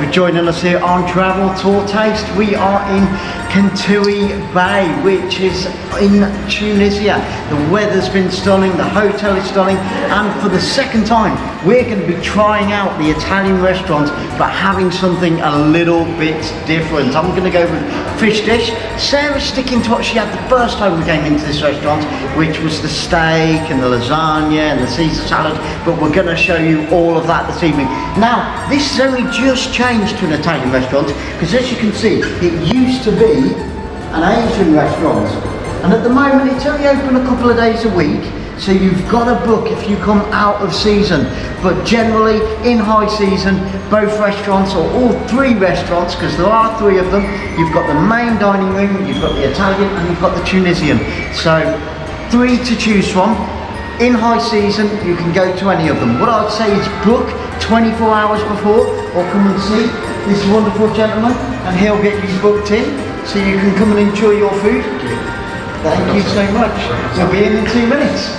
for joining us here on Travel Tour Taste. We are in Kantaoui Bay, which is in Tunisia. The weather's been stunning, the hotel is stunning, and for the second time we're going to be trying out the Italian restaurants but having something a little bit different. I'm going to go with fish dish. Sarah's sticking to what she had the first time we came into this restaurant, which was the steak and the lasagna and the Caesar salad, but we're going to show you all of that this evening. Now, this has only just changed to an Italian restaurant, because as you can see, it used to be an Asian restaurant, and at the moment it's only open a couple of days a week, so you've got to book if you come out of season. But generally in high season, both restaurants, or all three restaurants, because there are three of them, you've got the main dining room, you've got the Italian, and you've got the Tunisian. So three to choose from. In high season, you can go to any of them. What I'd say is book 24 hours before, or come and see this wonderful gentleman and he'll get you booked in so you can come and enjoy your food. Thank you so much. We'll be in 2 minutes.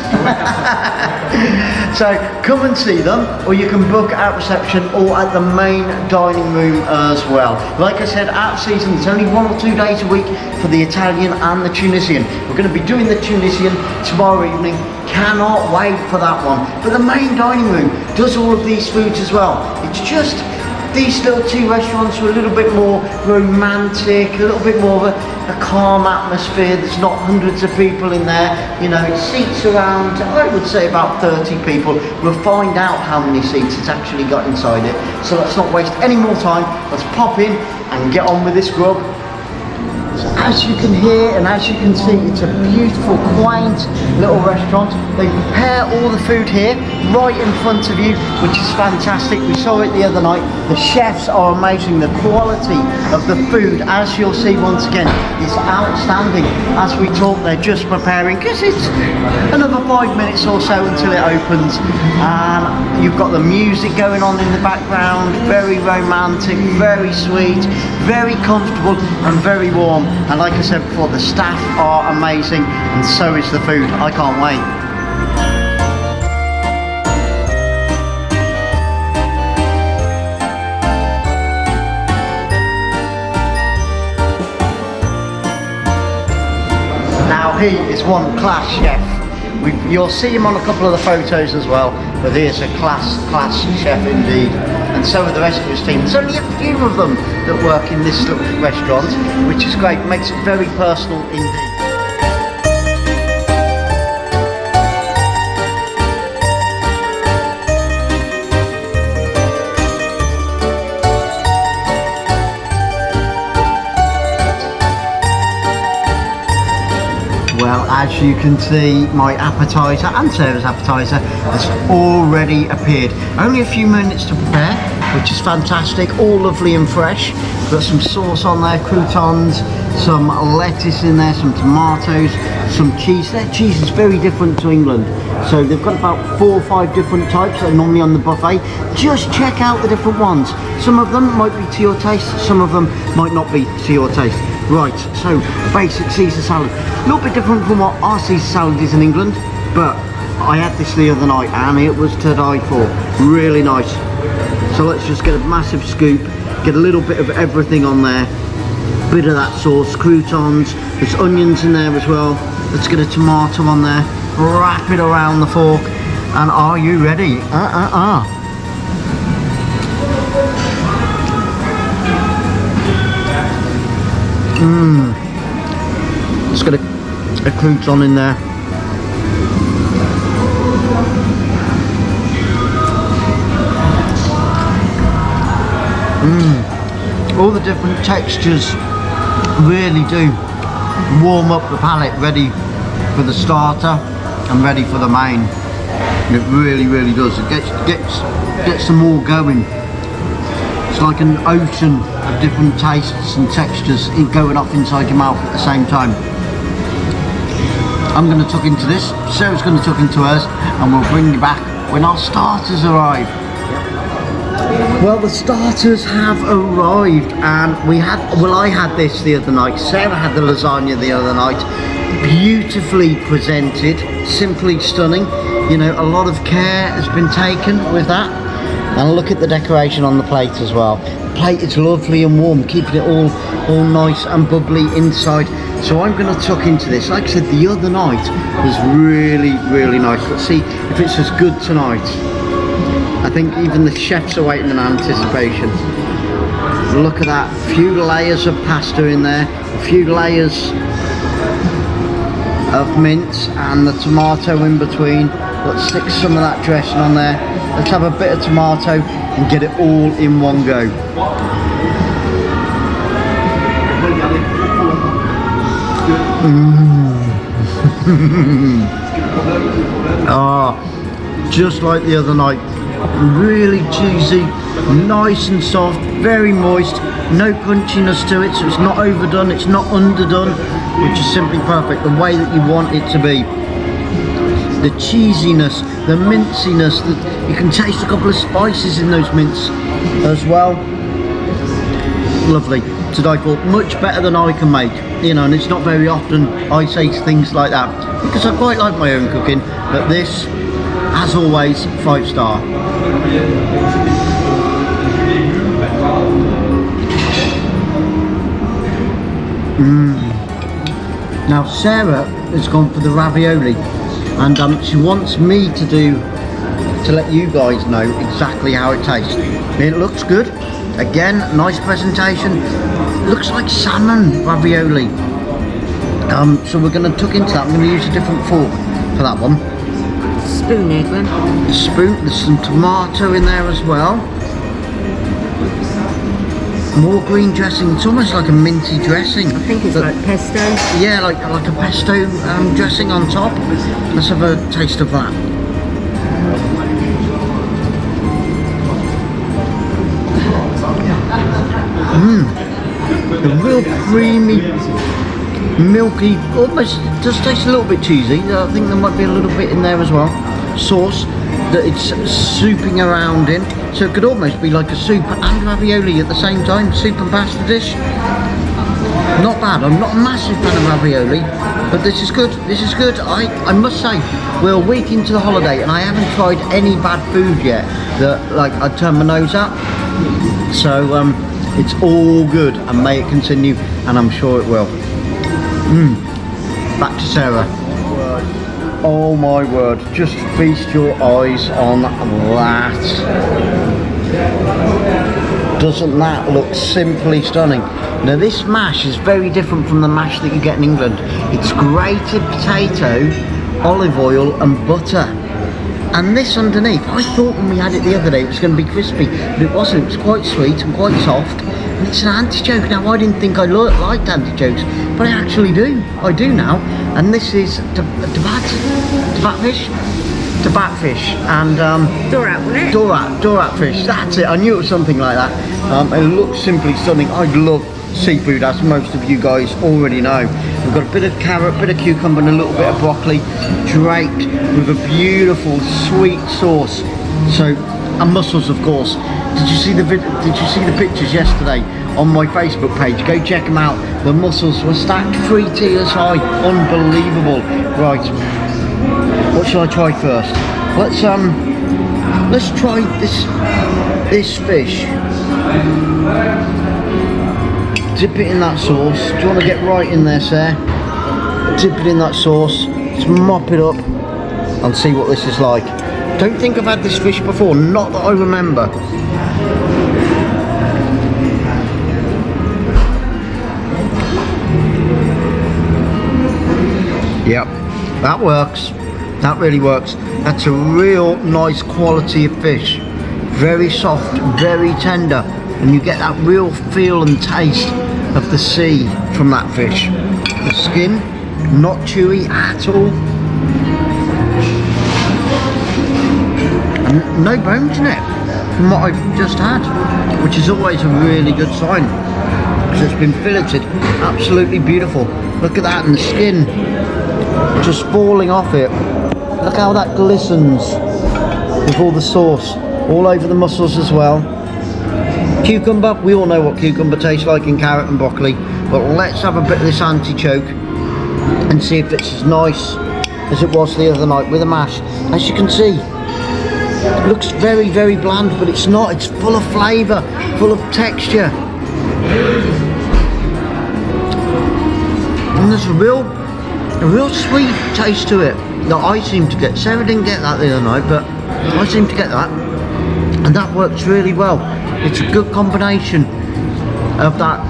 So come and see them, or you can book at reception or at the main dining room as well. Like I said, out of season, there's only 1 or 2 days a week for the Italian and the Tunisian. We're going to be doing the Tunisian tomorrow evening. Cannot wait for that one. But the main dining room does all of these foods as well. It's just these little two restaurants are a little bit more romantic, a little bit more of a calm atmosphere. There's not hundreds of people in there. You know, it seats around, I would say about 30 people. We'll find out how many seats it's actually got inside it. So let's not waste any more time. Let's pop in and get on with this grub. So as you can hear and as you can see, it's a beautiful, quaint little restaurant. They prepare all the food here right in front of you, which is fantastic. We saw it the other night. The chefs are amazing. The quality of the food, as you'll see once again, is outstanding. As we talk, they're just preparing, because it's another 5 minutes or so until it opens. And you've got the music going on in the background, very romantic, very sweet, very comfortable and very warm. And like I said before, the staff are amazing, and so is the food. I can't wait. Now he is one class chef. You'll see him on a couple of the photos as well, but he is a class chef indeed, and so are the rest of his team. There's only a few of them that work in this little restaurant, which is great, makes it very personal indeed. Well, as you can see, my appetizer and Sarah's appetizer has already appeared. Only a few minutes to prepare, which is fantastic. All lovely and fresh. Got some sauce on there, croutons, some lettuce in there, some tomatoes, some cheese. Their cheese is very different to England. So they've got about 4 or 5 different types that are normally on the buffet. Just check out the different ones. Some of them might be to your taste, some of them might not be to your taste. Right, so basic Caesar salad. A little bit different from what our Caesar salad is in England, but I had this the other night and it was to die for. Really nice. So let's just get a massive scoop, get a little bit of everything on there. Bit of that sauce, croutons, there's onions in there as well. Let's get a tomato on there, wrap it around the fork, and are you ready? Let's get a crouton in there. All the different textures really do warm up the palate, ready for the starter and ready for the main. It really does. It gets them all going. It's like an ocean of different tastes and textures going off inside your mouth at the same time. I'm going to tuck into this, Sarah's going to tuck into hers, and we'll bring you back when our starters arrive. Well, the starters have arrived, and I had this the other night. Sarah had the lasagna the other night. Beautifully presented, simply stunning. You know, a lot of care has been taken with that. And look at the decoration on the plate as well. plate is lovely and warm, keeping it all nice and bubbly inside. So I'm going to tuck into this. Like I said, the other night was really nice. Let's see if it's as good tonight. I think even the chefs are waiting in anticipation. Look at that, a few layers of pasta in there, a few layers of mince and the tomato in between. Let's stick some of that dressing on there. Let's have a bit of tomato and get it all in one go. Just like the other night. Really cheesy, nice and soft, very moist, no crunchiness to it, so it's not overdone, it's not underdone, which is simply perfect, the way that you want it to be. The cheesiness, the minciness, you can taste a couple of spices in those mints as well. Lovely, to die for. Much better than I can make, you know, and it's not very often I say things like that, because I quite like my own cooking, but this, as always, 5-star. Now Sarah has gone for the ravioli, and she wants me to let you guys know exactly how it tastes. It looks good. Again, nice presentation. Looks like salmon ravioli. So we're going to tuck into that. I'm going to use a different fork for that one. Spoon, Edwin. Spoon. There's some tomato in there as well. More green dressing. It's almost like a minty dressing. I think it's like pesto. Yeah, like a pesto dressing on top. Let's have a taste of that. A real creamy, milky, almost does taste a little bit cheesy. I think there might be a little bit in there as well. Sauce that it's souping around in, so it could almost be like a soup and ravioli at the same time. Soup and pasta dish. Not bad. I'm not a massive fan of ravioli, but this is good. This is good. I must say, we're a week into the holiday and I haven't tried any bad food yet that like I'd turn my nose at. So it's all good, and may it continue, and I'm sure it will. Back to Sarah. Oh my word, just feast your eyes on that. Doesn't that look simply stunning? Now this mash is very different from the mash that you get in England. It's grated potato, olive oil and butter. And this underneath, I thought when we had it the other day it was going to be crispy, but it wasn't. It was quite sweet and quite soft. And it's an artichoke. Now I didn't think I liked artichokes, but I actually do. I do now. And this is Tabat fish and Dorat, wasn't it? Dorat fish. That's it. I knew it was something like that. It looks simply stunning. I love seafood, as most of you guys already know. We've got a bit of carrot, bit of cucumber and a little bit of broccoli draped with a beautiful sweet sauce. So, and mussels of course. Did you see the pictures yesterday on my Facebook page? Go check them out. The mussels were stacked 3 tiers high. Unbelievable. Right, what shall I try first? Let's try this fish. Dip it in that sauce. Do you want to get right in there, Sarah? Dip it in that sauce. Let's mop it up and see what this is like. Don't think I've had this fish before, not that I remember. Yep, that works. That really works. That's a real nice quality of fish. Very soft, very tender, and you get that real feel and taste of the sea from that fish. The skin, not chewy at all. And no bones in it, from what I've just had, which is always a really good sign, because it's been filleted. Absolutely beautiful. Look at that, and the skin just falling off it. Look how that glistens with all the sauce all over the mussels as well. Cucumber, we all know what cucumber tastes like in carrot and broccoli, but let's have a bit of this artichoke and see if it's as nice as it was the other night with the mash. As you can see, It looks very, very bland, but it's not. It's full of flavour, full of texture. And there's a real sweet taste to it that I seem to get. Sarah didn't get that the other night, but I seem to get that. And that works really well. It's a good combination of that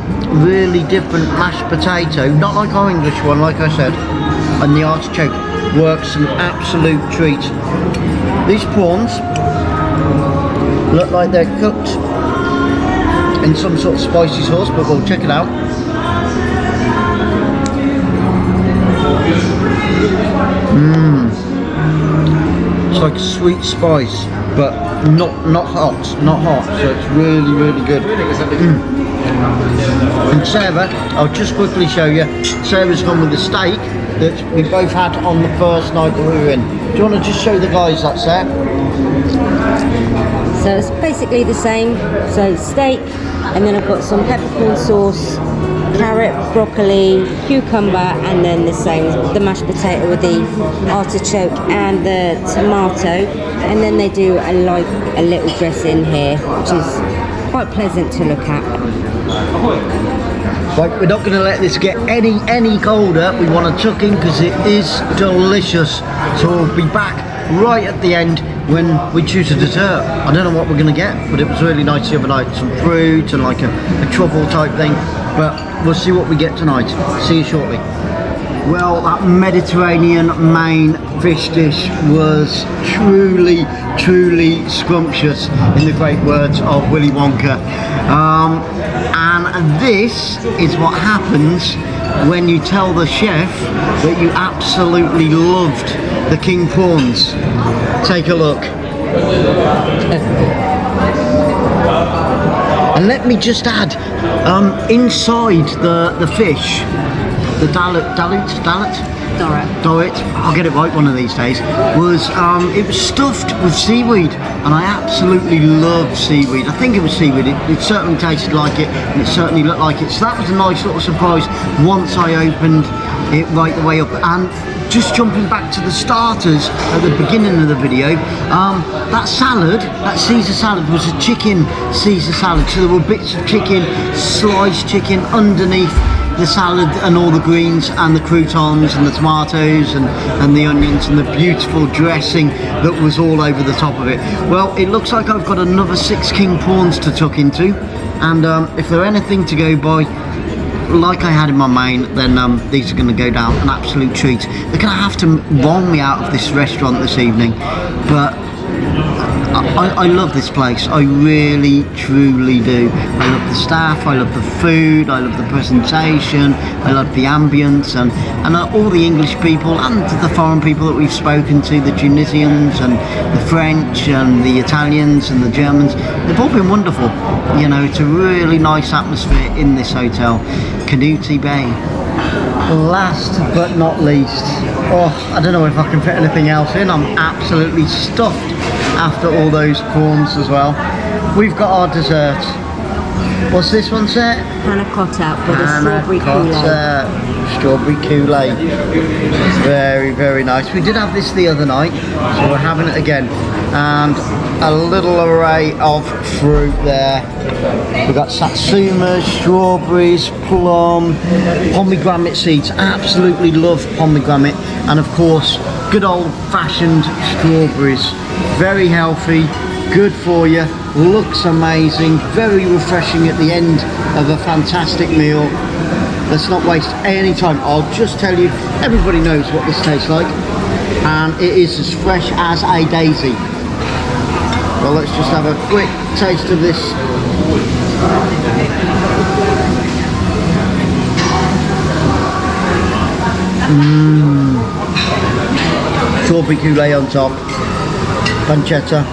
really different mashed potato, not like our English one, like I said, and the artichoke works an absolute treat. These prawns look like they're cooked in some sort of spicy sauce, but we'll check it out. It's like sweet spice, but not hot, so it's really, really good. And Sarah, I'll just quickly show you, Sarah's gone with the steak that we both had on the first night that we were in. Do you want to just show the guys that, Sarah? So it's basically the same. So steak, and then I've got some peppercorn sauce, carrot, broccoli, cucumber, and then the same, the mashed potato with the artichoke and the tomato. And then they do a little dressing here, which is quite pleasant to look at. Right, we're not going to let this get any colder. We want to chuck in because it is delicious. So we'll be back right at the end when we choose a dessert. I don't know what we're going to get, but it was really nice the other night. Some fruit and like a truffle type thing. But we'll see what we get tonight. See you shortly. Well, that Mediterranean main fish dish was truly scrumptious, in the great words of Willy Wonka. And this is what happens when you tell the chef that you absolutely loved the king prawns. Take a look. And let me just add, inside the fish, the Dorrit, I'll get it right one of these days, was it was stuffed with seaweed, and I absolutely love seaweed. I think it was seaweed. It certainly tasted like it, and it certainly looked like it. So that was a nice little surprise once I opened it right the way up. And just jumping back to the starters at the beginning of the video, that salad, that Caesar salad, was a chicken Caesar salad. So there were bits of chicken, sliced chicken underneath the salad, and all the greens and the croutons and the tomatoes and the onions and the beautiful dressing that was all over the top of it. Well, it looks like I've got another 6 king prawns to tuck into, and if they're anything to go by, like I had in my main, then these are going to go down an absolute treat. They're going to have to roll me out of this restaurant this evening, but I love this place. I really, truly do. I love the staff, I love the food, I love the presentation, I love the ambience, and all the English people and the foreign people that we've spoken to, the Tunisians and the French and the Italians and the Germans. They've all been wonderful. You know, it's a really nice atmosphere in this hotel, Koui Bay. Last but not least, I don't know if I can fit anything else in. I'm absolutely stuffed after all those prawns as well. We've got our dessert. What's this one, Sir? Panna cotta with a strawberry Kool-Aid. Strawberry Kool-Aid. Very, very nice. We did have this the other night, so we're having it again. And a little array of fruit there. We've got satsuma, strawberries, plum, pomegranate seeds. Absolutely love pomegranate. And of course, good old-fashioned strawberries. Very healthy, good for you, looks amazing, very refreshing at the end of a fantastic meal. Let's not waste any time. I'll just tell you, everybody knows what this tastes like, and it is as fresh as a daisy. Well, let's just have a quick taste of this. Strawberry Kool-Aid on top, pancetta,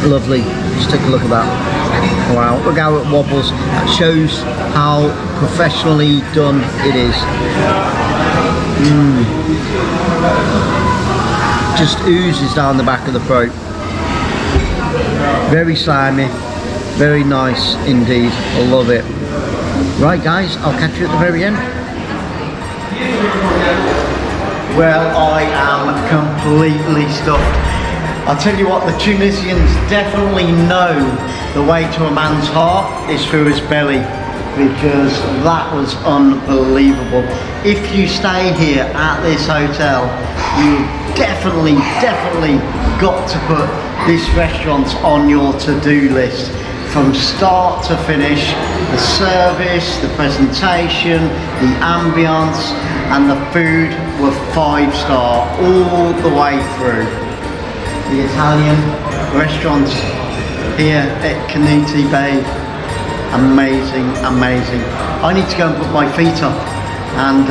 lovely. Just take a look at that. Wow, look how it wobbles. That shows how professionally done it is. Just oozes down the back of the throat. Very slimy, very nice indeed. I love it. Right guys, I'll catch you at the very end. Well, I am completely stuffed. I'll tell you what, the Tunisians definitely know the way to a man's heart is through his belly, because that was unbelievable. If you stay here at this hotel, you definitely got to put this restaurant on your to-do list. From start to finish, the service, the presentation, the ambiance, and the food were 5-star all the way through. The Italian restaurant here at Koui Bay, amazing. I need to go and put my feet up and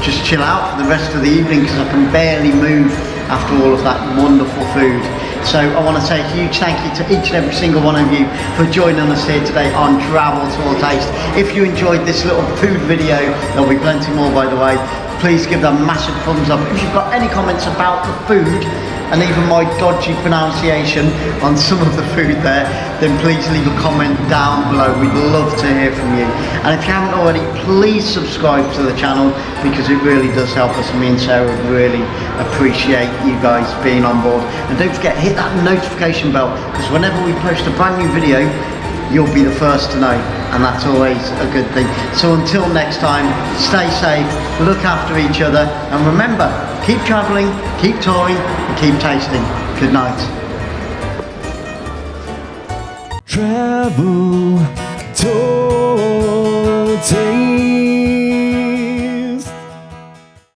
just chill out for the rest of the evening, because I can barely move after all of that wonderful food. So I want to say a huge thank you to each and every single one of you for joining us here today on Travel Tour Taste. If you enjoyed this little food video, there'll be plenty more by the way, please give that a massive thumbs up. If you've got any comments about the food and even my dodgy pronunciation on some of the food there, then please leave a comment down below. We'd love to hear from you. And if you haven't already, please subscribe to the channel, because it really does help us. Me and Sarah would really appreciate you guys being on board. And don't forget, hit that notification bell, because whenever we post a brand new video, you'll be the first to know, and that's always a good thing. So until next time, stay safe, look after each other, and remember, keep traveling, keep touring, and keep tasting. Good night. Travel